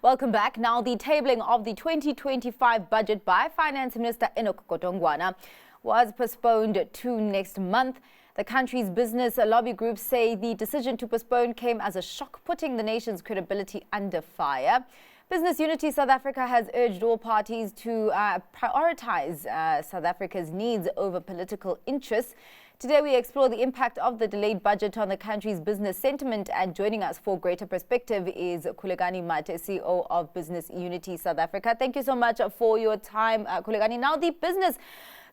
Welcome back. Now, the tabling of the 2025 budget by Finance Minister Enoch Godongwana was postponed to next month. The country's business lobby groups say the decision to postpone came as a shock, putting the nation's credibility under fire. Business Unity South Africa has urged all parties to prioritize South Africa's needs over political interests. Today, we explore the impact of the delayed budget on the country's business sentiment. And joining us for greater perspective is Khulekani Mathe, CEO of Business Unity South Africa. Thank you so much for your time, Khulekani. Now, the business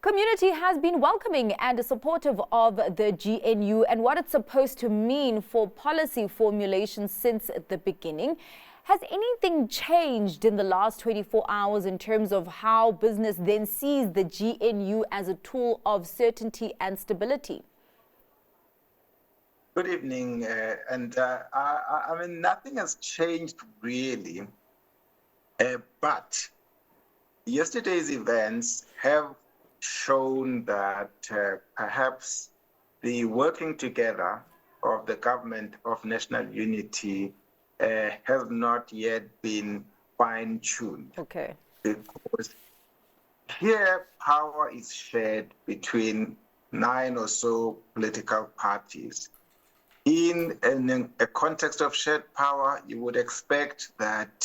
community has been welcoming and supportive of the GNU and what it's supposed to mean for policy formulation since the beginning. Has anything changed in the last 24 hours in terms of how business then sees the GNU as a tool of certainty and stability? Good evening. I mean, nothing has changed really, but yesterday's events have shown that perhaps the working together of the government of national unity has not yet been fine-tuned. Okay. Because here power is shared between 9 or so political parties. In a context of shared power, you would expect that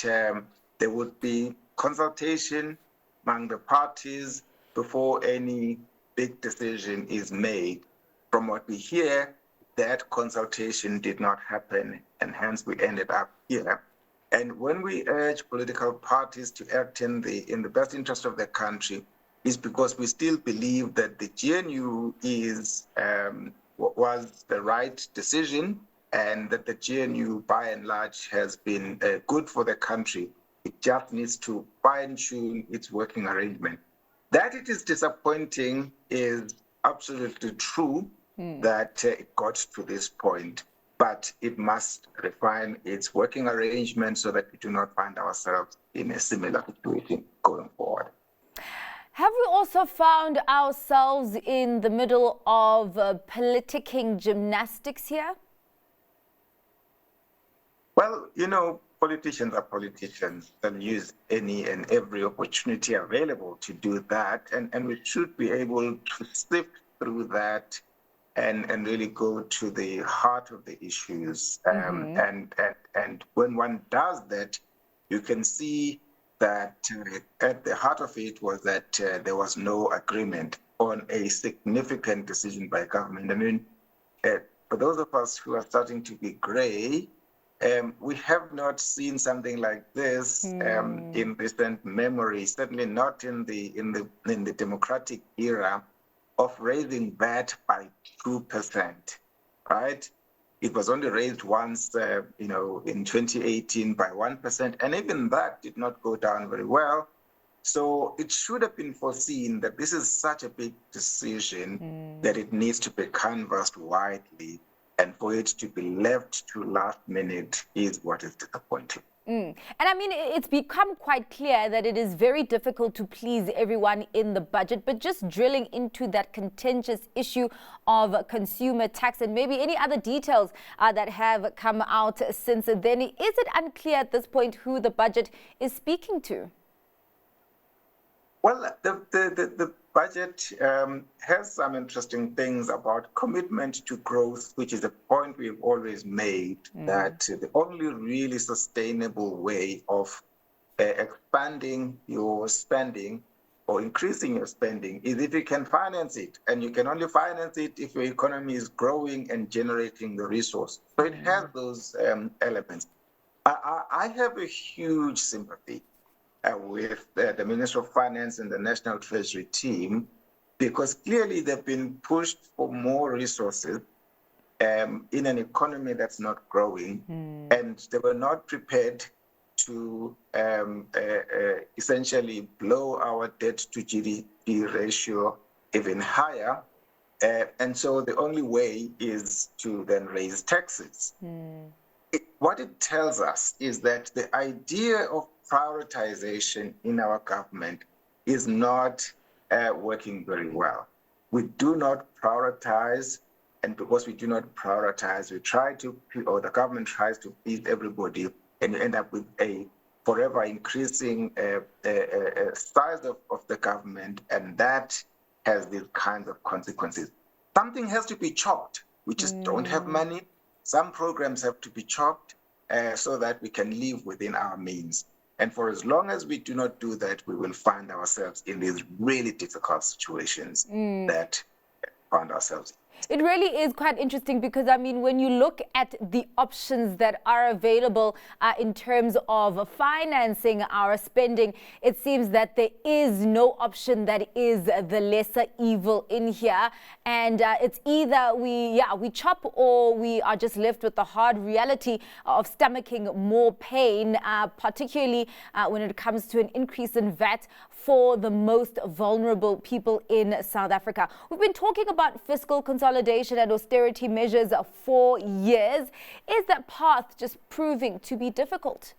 there would be consultation among the parties before any big decision is made. From what we hear, that consultation did not happen, and hence we ended up here. And when we urge political parties to act in the best interest of the country, is because we still believe that the GNU was the right decision, and that the GNU, by and large, has been good for the country. It just needs to fine-tune its working arrangement. That it is disappointing is absolutely true. That it got to this point, but it must refine its working arrangement so that we do not find ourselves in a similar situation going forward. Have we also found ourselves in the middle of politicking gymnastics here? Well, you know, politicians are politicians and use any and every opportunity available to do that, and we should be able to sift through that and really go to the heart of the issues. And when one does that, you can see that at the heart of it was that there was no agreement on a significant decision by government. I mean, for those of us who are starting to be gray, we have not seen something like this in recent memory, certainly not in the democratic era, of raising VAT by 2%, right? It was only raised once, in 2018 by 1%, and even that did not go down very well. So it should have been foreseen that this is such a big decision that it needs to be canvassed widely, and for it to be left to last minute is what is disappointing. And I mean, it's become quite clear that it is very difficult to please everyone in the budget, but just drilling into that contentious issue of consumer tax and maybe any other details that have come out since then, is it unclear at this point who the budget is speaking to? Well, the budget has some interesting things about commitment to growth, which is a point we've always made, that the only really sustainable way of expanding your spending or increasing your spending is if you can finance it. And you can only finance it if your economy is growing and generating the resource. So it has those elements. I have a huge sympathy with the Minister of Finance and the National Treasury team, because clearly they've been pushed for more resources in an economy that's not growing, and they were not prepared to essentially blow our debt to GDP ratio even higher. And so the only way is to then raise taxes. What it tells us is that the idea of prioritization in our government is not working very well. We do not prioritize, and because we do not prioritize, we try to, or the government tries to please everybody, and you end up with a forever increasing size of the government, and that has these kinds of consequences. Something has to be chopped. We just don't have money. Some programs have to be chopped so that we can live within our means. And for as long as we do not do that, we will find ourselves in these really difficult situations that found ourselves in. It really is quite interesting because, I mean, when you look at the options that are available in terms of financing our spending, it seems that there is no option that is the lesser evil in here. And it's either we chop, or we are just left with the hard reality of stomaching more pain, particularly when it comes to an increase in VAT for the most vulnerable people in South Africa. We've been talking about fiscal consolidation and austerity measures for years. Is that path just proving to be difficult?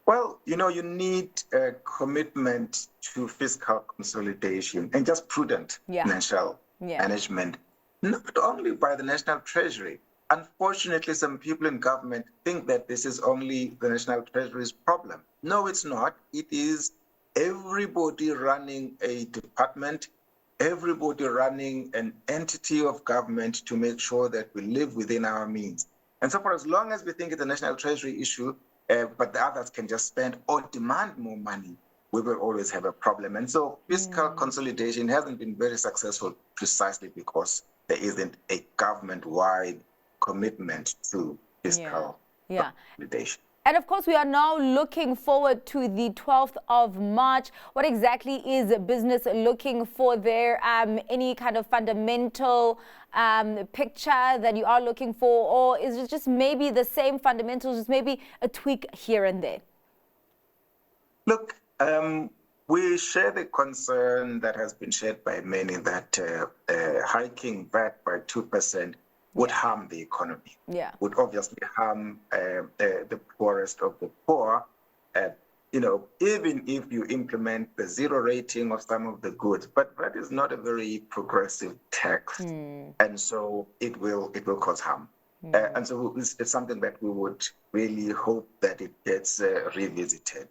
Well, you need a commitment to fiscal consolidation and just prudent financial management, not only by the National Treasury. Unfortunately, some people in government think that this is only the National Treasury's problem. No, it's not. It is everybody running a department, everybody running an entity of government to make sure that we live within our means. And so for as long as we think it's a National Treasury issue, but the others can just spend or demand more money, we will always have a problem. And so fiscal consolidation hasn't been very successful precisely because there isn't a government-wide commitment to fiscal consolidation. And of course, we are now looking forward to the 12th of March. What exactly is business looking for there? Any kind of fundamental picture that you are looking for? Or is it just maybe the same fundamentals, just maybe a tweak here and there? Look, we share the concern that has been shared by many that hiking VAT by 2% would harm the economy, would obviously harm the poorest of the poor. Even if you implement the zero rating of some of the goods, but that is not a very progressive tax, and so it will cause harm. And so it's something that we would really hope that it gets revisited.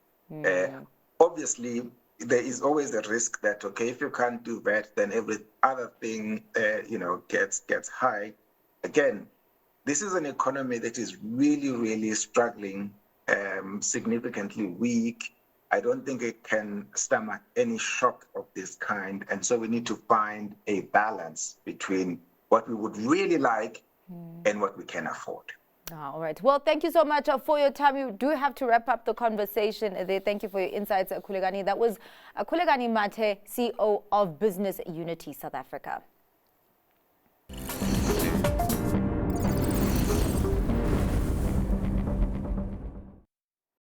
Obviously, there is always a risk that if you can't do that, then every other thing gets high. Again, this is an economy that is really, really struggling, significantly weak. I don't think it can stomach any shock of this kind. And so we need to find a balance between what we would really like and what we can afford. All right. Well, thank you so much for your time. You do have to wrap up the conversation there. Thank you for your insights, Khulekani. That was Khulekani Mathe, CEO of Business Unity South Africa.